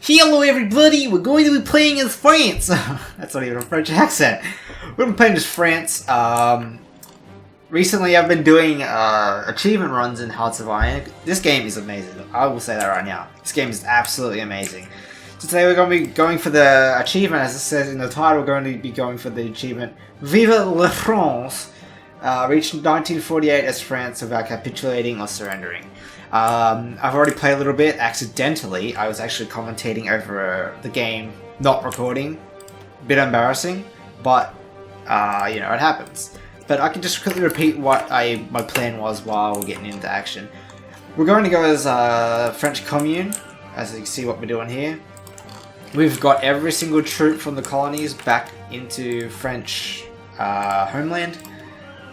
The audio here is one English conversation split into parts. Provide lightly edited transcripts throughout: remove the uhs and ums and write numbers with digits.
Hello everybody, we're going to be playing as France! That's not even a French accent. We're going to be playing as France. Recently I've been doing achievement runs in Hearts of Iron. This game is amazing, I will say that right now. This game is absolutely amazing. So today we're going to be going for the achievement, as it says in the title, we're going to be going for the achievement Vive la France! Reached 1948 as France without capitulating or surrendering. I've already played a little bit accidentally. I was actually commentating over the game, not recording. Bit embarrassing, but you know, it happens. But I can just quickly repeat what my plan was while we're getting into action. We're going to go as French Commune, as you can see what we're doing here. We've got every single troop from the colonies back into French homeland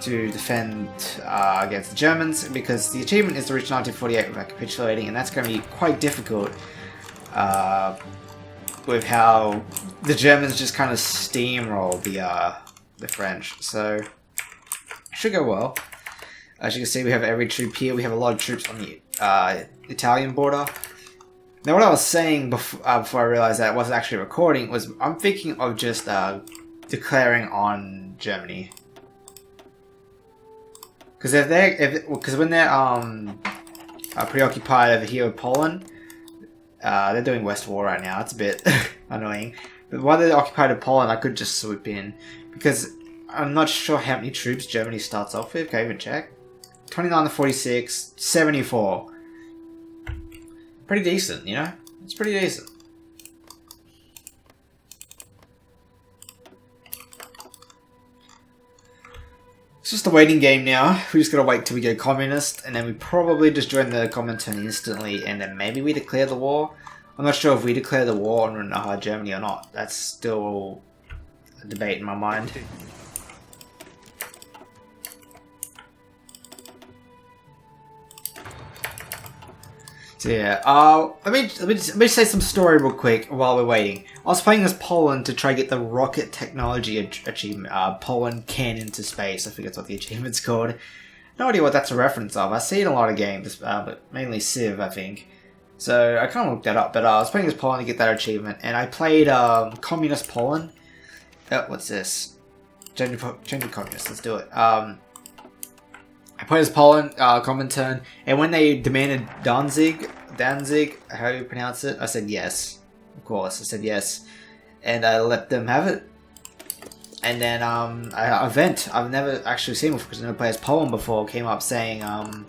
to defend against the Germans, because the achievement is to reach 1948 without capitulating, and that's going to be quite difficult with how the Germans just kind of steamroll the French. So it should go well. As you can see, we have every troop here. We have a lot of troops on the Italian border. Now, what I was saying before I realized that I wasn't actually recording was I'm thinking of just declaring on Germany. Because when they're preoccupied over here with Poland, they're doing West War right now. It's a bit annoying. But while they're occupied with Poland, I could just swoop in, because I'm not sure how many troops Germany starts off with. Can I even check? 29 to 46, 74. Pretty decent, you know? It's pretty decent. It's just a waiting game now. We just gotta wait till we go communist, and then we probably just join the Comintern instantly, and then maybe we declare the war. I'm not sure if we declare the war on Germany or not. That's still a debate in my mind. So yeah, let me say some story real quick while we're waiting. I was playing as Poland to try to get the rocket technology achievement. Poland can into space. I think that's what the achievement's called. No idea what that's a reference of. I see it in a lot of games, but mainly Civ, I think. So I kind of looked that up. But I was playing as Poland to get that achievement, and I played Communist Poland. What's this? Change to Communist. Let's do it. I played as Poland, Comintern, and when they demanded Danzig, how do you pronounce it? I said yes. Of course, I said yes. And I let them have it. And then an event I've never actually seen before, because I never played as Poland before, came up saying now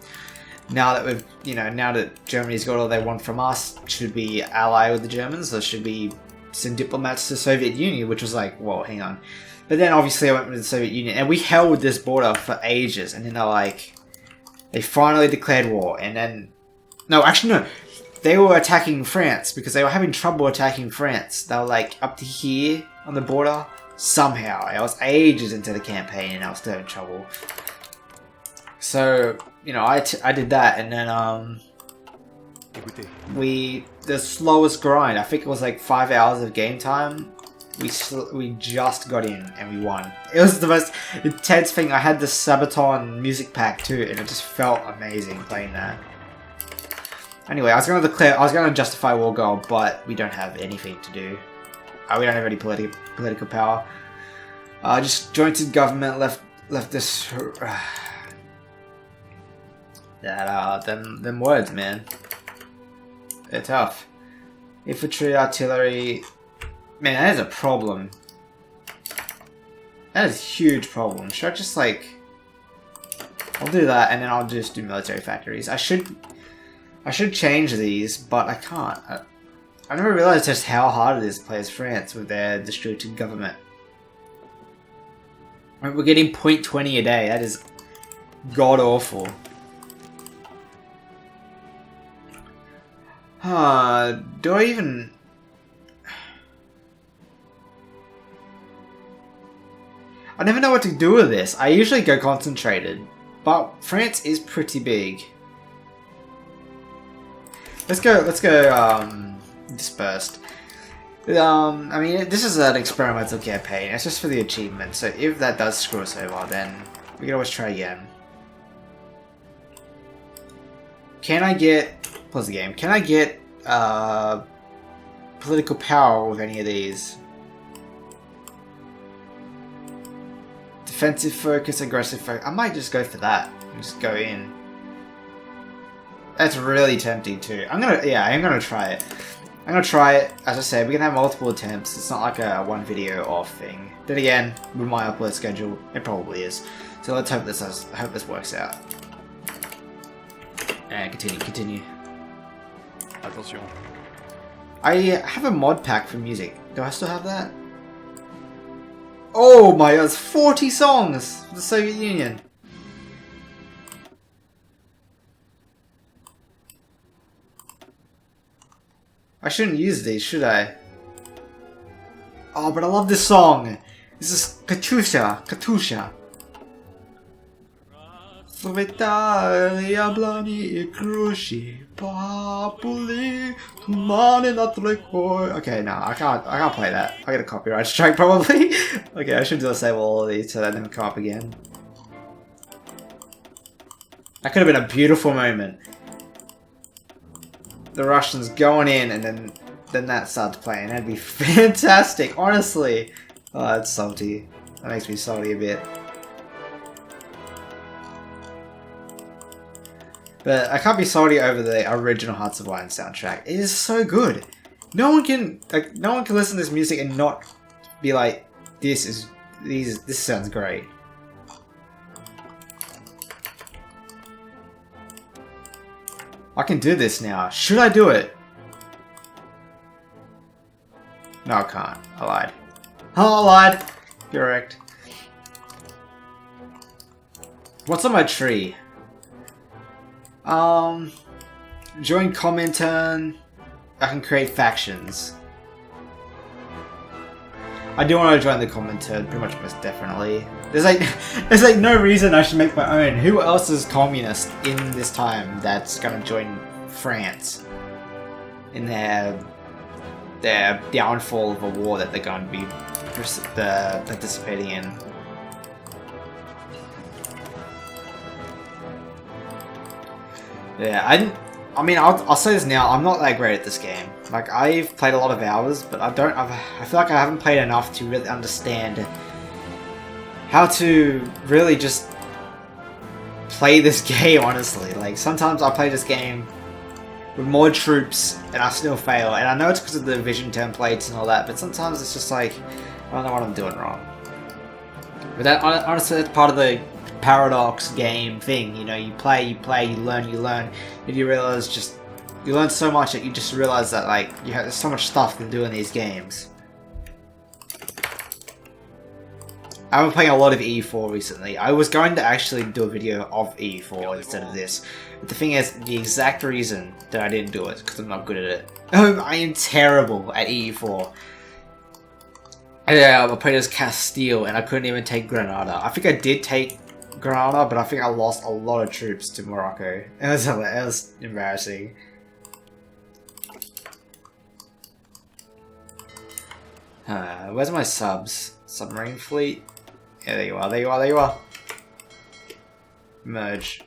that Germany's got all they want from us, should we ally with the Germans, or should we send diplomats to the Soviet Union? Which was like, whoa, hang on. But then obviously I went with the Soviet Union, and we held this border for ages, and then they finally declared war, and then... No, actually no, they were attacking France, because they were having trouble attacking France. They were like up to here on the border, somehow. I was ages into the campaign, and I was still having trouble. So, you know, I did that, and then the slowest grind, I think it was like 5 hours of game time. We just got in and we won. It was the most intense thing. I had the Sabaton music pack too, and it just felt amazing playing that. Anyway, I was going to justify war goal, but we don't have anything to do. We don't have any political power. Just jointed government, left this. Them words, man. They're tough. Infantry, artillery. Man, that is a problem. That is a huge problem. Should I just like... I'll do that, and then I'll just do military factories. I should change these, but I can't. I never realized just how hard it is to play as France with their distributed government. I mean, we're getting 0.20 a day. That is god-awful. Do I even... I never know what to do with this. I usually go concentrated, but France is pretty big. Let's go dispersed. I mean, this is an experimental campaign. It's just for the achievement, so if that does screw us over, then we can always try again. Can I get... Pause the game. Can I get political power with any of these. Defensive focus, aggressive focus. I might just go for that. Just go in. That's really tempting too. I'm gonna try it. I'm gonna try it. As I said, we can have multiple attempts. It's not like a one video off thing. Then again, with my upload schedule, it probably is. So let's hope this works out. And continue. Attention. I have a mod pack for music. Do I still have that? Oh my god, it's 40 songs for the Soviet Union. I shouldn't use these, should I? Oh, but I love this song. This is Katusha. Okay, no, I can't play that. I get a copyright strike probably. Okay, I should just save all of these so that doesn't come up again. That could have been a beautiful moment. The Russians going in and then that starts playing. That'd be fantastic, honestly. Oh, that's salty. That makes me salty a bit. But I can't be salty over the original Hearts of Iron soundtrack. It is so good. No one can listen to this music and not be like, this sounds great. I can do this now. Should I do it? No, I can't. I lied. Oh, I lied. Correct. What's on my tree? Join comment turn. I can create factions. I do want to join the comment turn, pretty much most definitely. There's like no reason I should make my own. Who else is communist in this time that's gonna join France in their downfall of a war that they're going to be participating in? Yeah, I mean, I'll say this now. I'm not that great at this game. Like, I've played a lot of hours, but I feel like I haven't played enough to really understand how to really just play this game, honestly. Like, sometimes I play this game with more troops and I still fail. And I know it's because of the vision templates and all that, but sometimes it's just like, I don't know what I'm doing wrong. But that, honestly, that's part of the paradox game thing. You know, you play, you learn, and you realize you learn so much that you just realize that, like, there's so much stuff to do in these games. I've been playing a lot of E4 recently. I was going to actually do a video of E4 instead of this. But the thing is, the exact reason that I didn't do it is because I'm not good at it. I am terrible at E4. I played as Castile and I couldn't even take Granada. I think I did take Granada, but I think I lost a lot of troops to Morocco. It was embarrassing. Where's my subs? Submarine fleet? Yeah, there you are. Merge.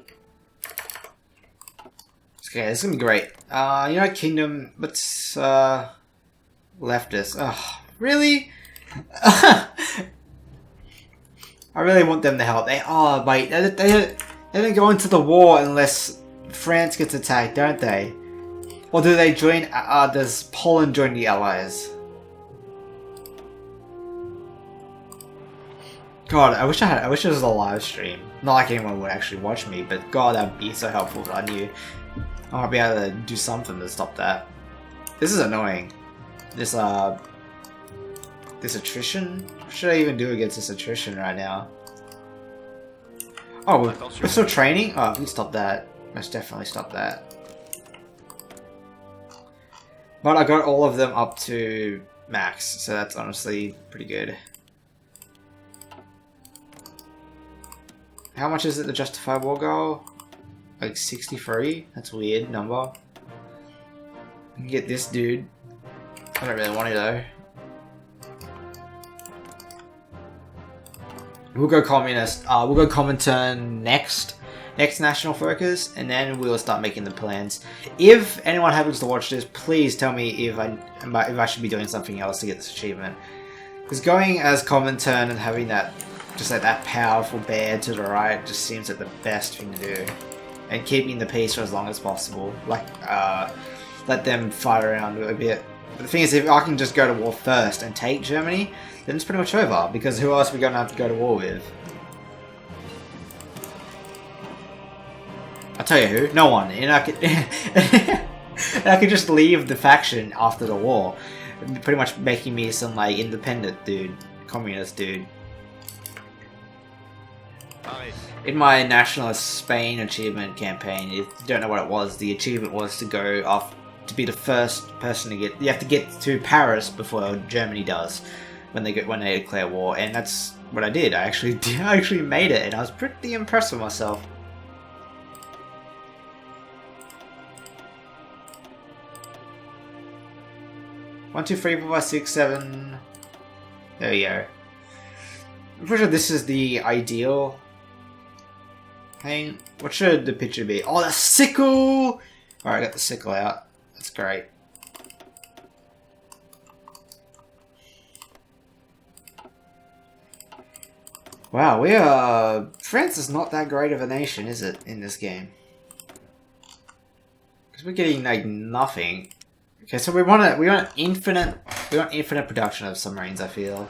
Okay, this is gonna be great. United Kingdom, let's leftist. Ugh, really? I really want them to help. They don't go into the war unless France gets attacked, don't they? Or do they join? Does Poland join the Allies? God, I wish it was a live stream. Not like anyone would actually watch me, but God, that'd be so helpful if I knew. I might be able to do something to stop that. This is annoying. This attrition? What should I even do against this attrition right now? Oh, we're still training? Oh, we can stop that. Most definitely stop that. But I got all of them up to max, so that's honestly pretty good. How much is it to justify war goal? Like 63? That's a weird number. I can get this dude. I don't really want it though. We'll go communist. We'll go Comintern next, next national focus, and then we'll start making the plans. If anyone happens to watch this, please tell me if I should be doing something else to get this achievement. Because going as Comintern and having that, just like that powerful bear to the right, just seems like the best thing to do. And keeping the peace for as long as possible. Like, let them fight around a bit. But the thing is, if I can just go to war first and take Germany, then it's pretty much over. Because who else are we going to have to go to war with? I'll tell you who. No one. And I could, I could just leave the faction after the war. Pretty much making me some, like, independent dude. Communist dude. In my Nationalist Spain achievement campaign, if you don't know what it was, the achievement was to go off to be the first person to get. You have to get to Paris before Germany does when they declare war, and that's what I did. I actually made it, and I was pretty impressed with myself. One, two, three, four, five, six, seven. There we go. I'm pretty sure this is the ideal. Hey, what should the picture be? Oh, the sickle! Alright, I got the sickle out. That's great. Wow, we are... France is not that great of a nation, is it, in this game? Because we're getting, like, nothing. Okay, so we want infinite production of submarines, I feel.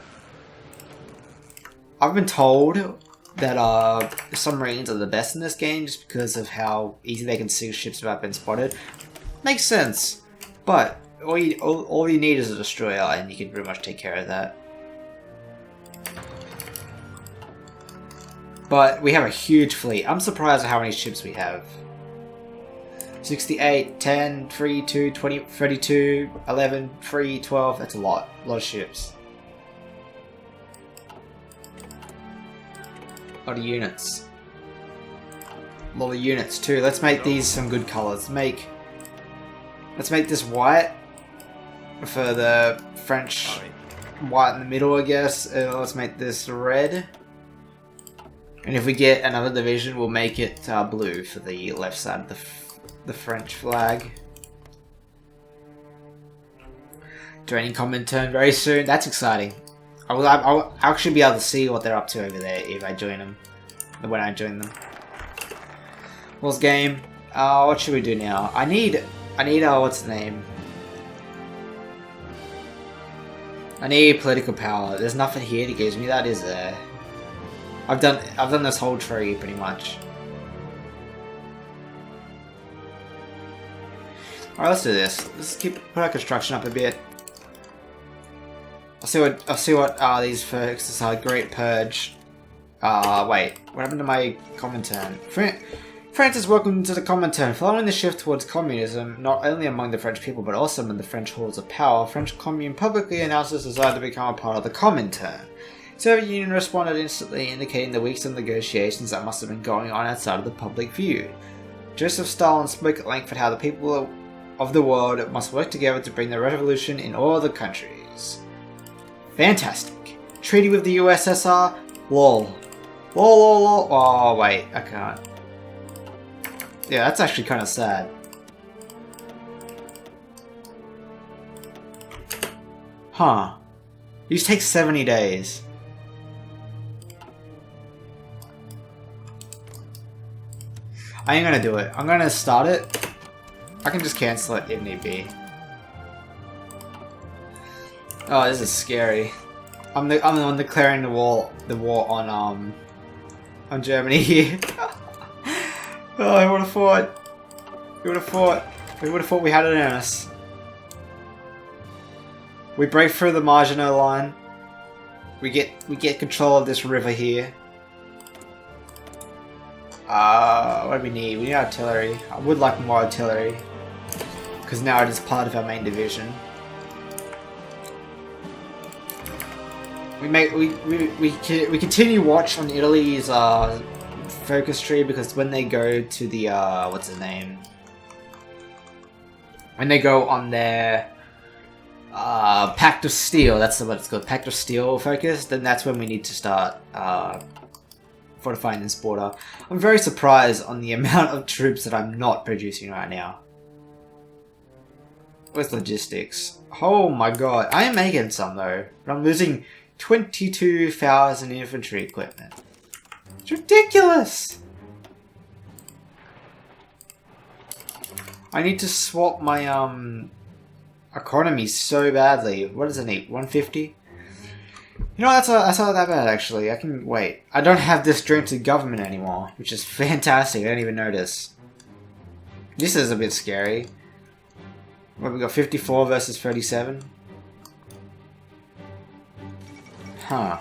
I've been told that submarines are the best in this game just because of how easy they can sink ships without being spotted. Makes sense, but all you need is a destroyer, and you can pretty much take care of that. But we have a huge fleet. I'm surprised at how many ships we have. 68, 10, 3, 2, 20, 32, 11, 3, 12. That's a lot. A lot of ships. A lot of units. A lot of units too. Let's make these some good colors. Let's make this white for the French white in the middle, I guess. Let's make this red. And if we get another division, we'll make it blue for the left side of the French flag. Joining Comintern very soon. That's exciting. I'll actually be able to see what they're up to over there if I join them. When I join them. What's game? What should we do now? I need what's the name? I need political power. There's nothing here that gives me that, is there? I've done this whole tree pretty much. Alright, let's do this. Let's put our construction up a bit. I'll see what these focuses are. Great Purge. Wait, what happened to my Comintern? France is welcome to the Comintern. Following the shift towards communism, not only among the French people but also among the French halls of power, French Commune publicly announced its desire to become a part of the Comintern. The Soviet Union responded instantly, indicating the weeks of negotiations that must have been going on outside of the public view. Joseph Stalin spoke at length at how the people of the world must work together to bring the revolution in all the countries. Fantastic. Treaty with the USSR? Lol. Lol, lol, lol. Oh, wait, I can't. Yeah, that's actually kind of sad. Huh. These take 70 days. I ain't gonna do it. I'm gonna start it. I can just cancel it if need be. Oh, this is scary. I'm the one declaring the war on Germany here. Oh, I would have thought. We would have thought. We would have thought we had it in us. We break through the Maginot Line. We get control of this river here. What do we need? We need artillery. I would like more artillery, because now it is part of our main division. We continue watch on Italy's focus tree, because when they go to the what's his name? When they go on their Pact of Steel, that's what it's called, Pact of Steel focus, then that's when we need to start fortifying this border. I'm very surprised on the amount of troops that I'm not producing right now. Where's logistics? Oh my god, I am making some though, but I'm losing 22,000 infantry equipment. It's ridiculous! I need to swap my economy so badly. What does it need? 150? You know, that's not that bad actually. I can wait. I don't have disjointed government anymore, which is fantastic. I didn't even notice. This is a bit scary. What, we got 54 versus 37? Huh.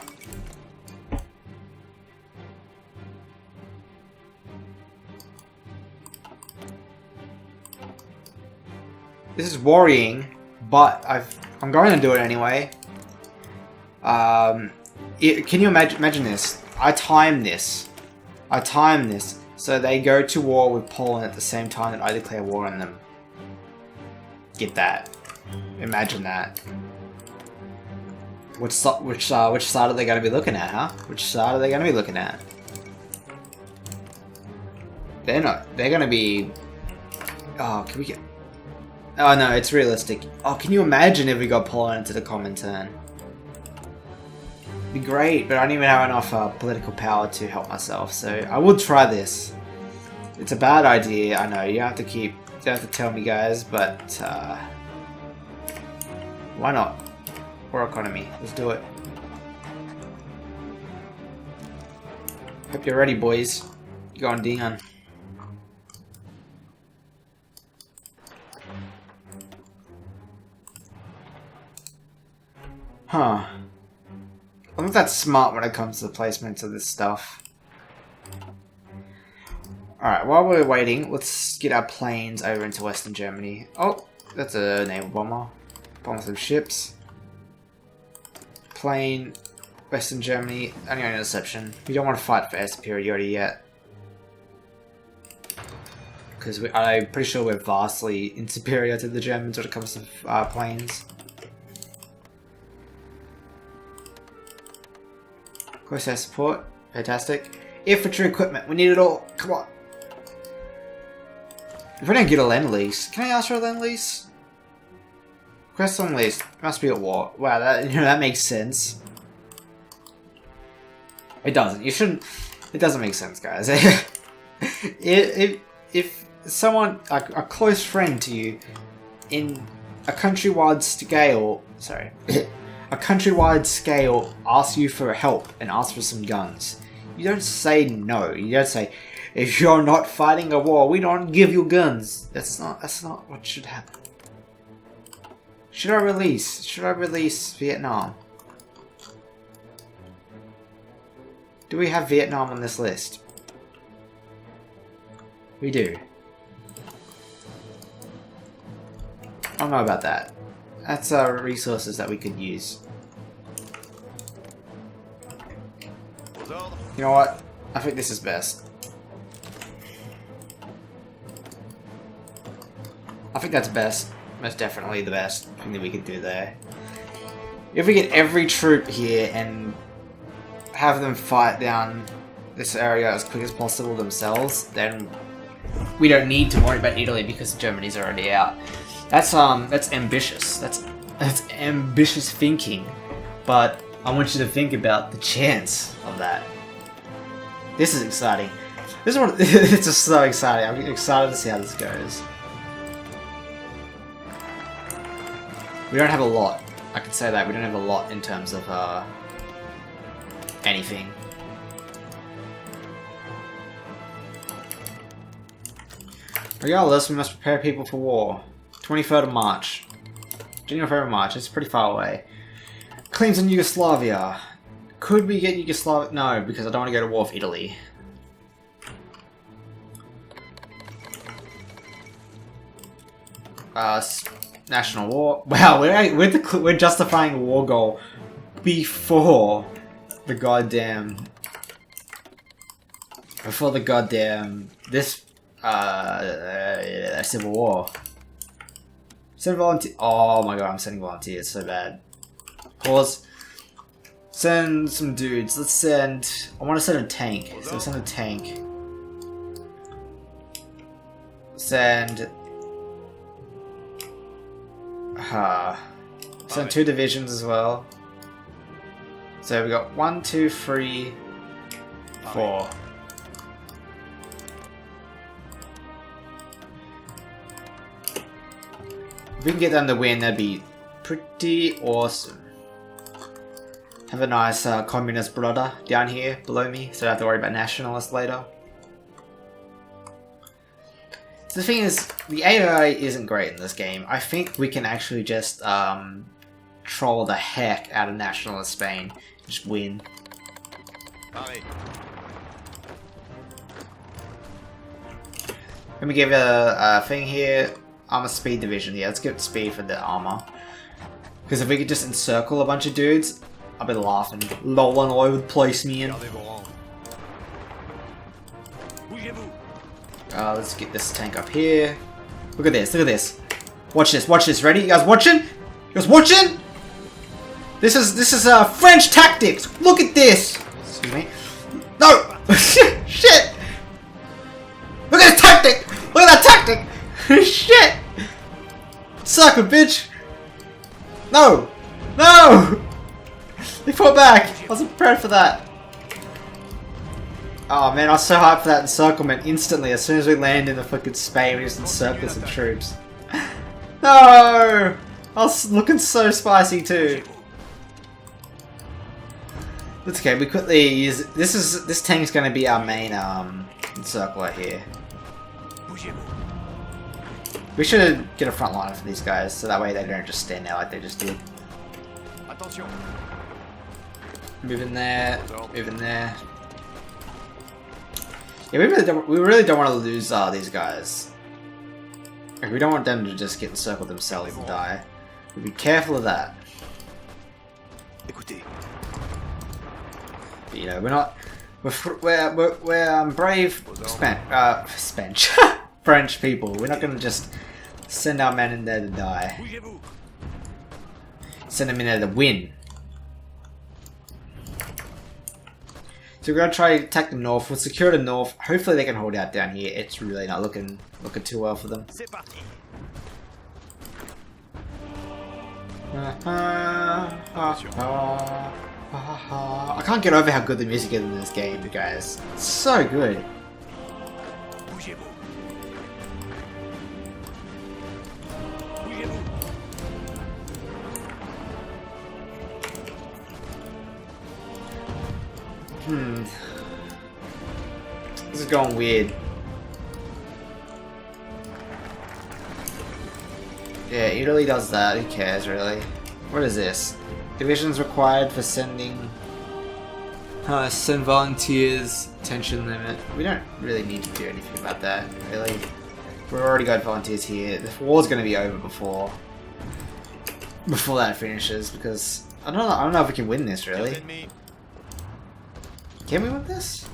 This is worrying, but I'm going to do it anyway. Can you imagine this? I time this so they go to war with Poland at the same time that I declare war on them. Get that? Imagine that. Which side are they going to be looking at, huh? Which side are they going to be looking at? They're not. They're going to be. Oh, can we get? Oh no, it's realistic. Oh, can you imagine if we got Poland into the Comintern? It'd be great, but I don't even have enough political power to help myself, so I will try this. It's a bad idea, I know. You don't have to tell me, guys, but why not? War economy. Let's do it. Hope you're ready, boys. You're going down. Huh. I'm not that smart when it comes to the placements of this stuff. Alright, while we're waiting, let's get our planes over into Western Germany. Oh, that's a naval bomber. Bomb some ships. Plane, Western Germany, only on interception. We don't want to fight for air superiority yet. Because I'm pretty sure we're vastly inferior to the Germans when it comes to planes. Close air support, fantastic. Infantry equipment, we need it all. Come on. If we don't get a lend lease, can I ask for a lend lease? Request lend lease. Must be at war. Wow, that makes sense. It doesn't. You shouldn't. It doesn't make sense, guys. if someone, a close friend to you, in a countrywide scale, a countrywide scale asks you for help and asks for some guns, you don't say no. You don't say, if you're not fighting a war, we don't give you guns. That's not what should happen. Should I release Vietnam? Do we have Vietnam on this list? We do. I don't know about that. That's resources that we could use. You know what? I think this is best. I think that's best. Most definitely the best thing that we could do there. If we get every troop here and have them fight down this area as quick as possible themselves, then we don't need to worry about Italy because Germany's already out. That's ambitious. That's ambitious thinking, but I want you to think about the chance of that. This is exciting. This is what it's just so exciting. I'm excited to see how this goes. We don't have a lot. I can say that we don't have a lot in terms of anything. Regardless, we must prepare people for war. 23rd of March. January, February, March. It's pretty far away. Claims on Yugoslavia. Could we get Yugoslavia? No, because I don't want to go to war with Italy. National war. Wow, we're justifying a war goal before the goddamn this civil war. Send volunteer. Oh my god, I'm sending volunteers so bad. Pause. Send some dudes. Let's send... I want to send a tank. So send a tank. Send... send 2 divisions as well. So we got 1, 2, 3, 4. If we can get them to win, that'd be pretty awesome. Have a nice communist brother down here below me, so I don't have to worry about nationalists later. So the thing is, the AI isn't great in this game. I think we can actually just troll the heck out of nationalist Spain. Just win. Let me give a thing here. Armor speed division. Yeah, let's give speed for the armor. Because if we could just encircle a bunch of dudes, I've been laughing, lolling all over the place, man. Let's get this tank up here. Look at this, look at this. Watch this, ready? You guys watching? You guys watching? This is French tactics! Look at this! Excuse me. No! Shit! Look at this tactic! Look at that tactic! Shit! Sucker, bitch! No! No! They fought back! I wasn't prepared for that. Oh man, I was so hyped for that encirclement instantly. As soon as we land in the fucking Spain, we just encircle some troops. No! I was looking so spicy too. It's okay, we quickly use... This tank's gonna be our main encircler here. We should get a front line for these guys, so that way they don't just stand there like they just did. Move in there, move in there. Yeah, we really don't want to lose these guys. Like, we don't want them to just get encircled themselves and die. We'll be careful of that. But, you know, we're not. We're brave French people. We're not gonna just send our men in there to die. Send them in there to win. So we're gonna try to attack the north. We'll secure the north. Hopefully they can hold out down here. It's really not looking too well for them. I can't get over how good the music is in this game, you guys. It's so good. This is going weird. Yeah, Italy does that. Who cares, really? What is this? Divisions required for sending... send volunteers. Tension limit. We don't really need to do anything about that, really. We've already got volunteers here. The war's going to be over before that finishes, because I don't know if we can win this, really. Can we win this?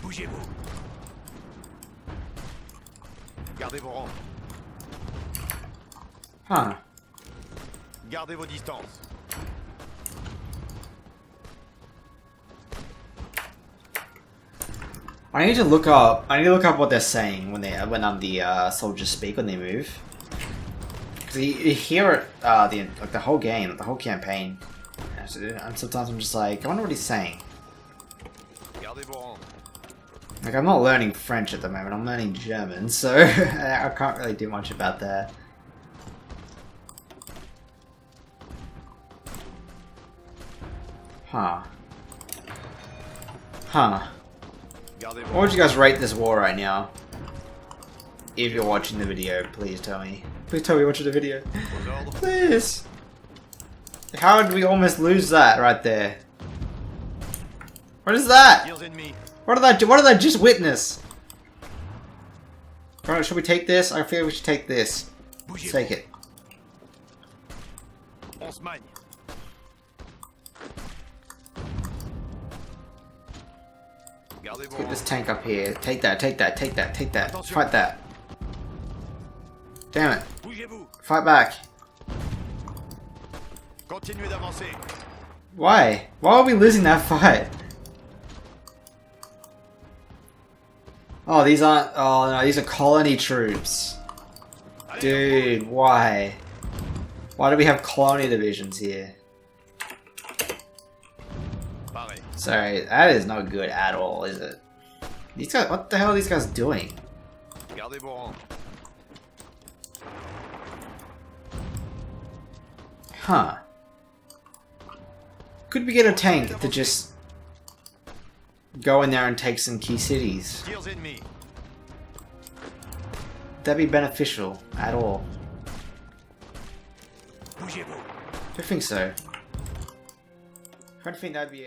Huh. Gardez vos distances. I need to look up what they're saying when the soldiers speak when they move. Because you hear it the whole game, the whole campaign. And sometimes I'm just like, I wonder what he's saying. Like, I'm not learning French at the moment, I'm learning German, so I can't really do much about that. Huh. Huh. What would you guys rate this war right now? If you're watching the video, please tell me. Please tell me you're watching the video. Please! How did we almost lose that right there? What is that? What did I just witness? Alright, should we take this? I feel we should take this. Let's take it. Put this tank up here. Take that, take that, take that, take that. Fight that. Damn it. Fight back. Why? Why are we losing that fight? Oh, these aren't... Oh no, these are colony troops. Dude, why? Why do we have colony divisions here? Pareil. Sorry, that is not good at all, is it? These guys... What the hell are these guys doing? Gardez vos rangs. Huh. Could we get a tank to just go in there and take some key cities? Tirs ennemis. That'd be beneficial at all. Bougez-vous. I think so. I don't think that'd be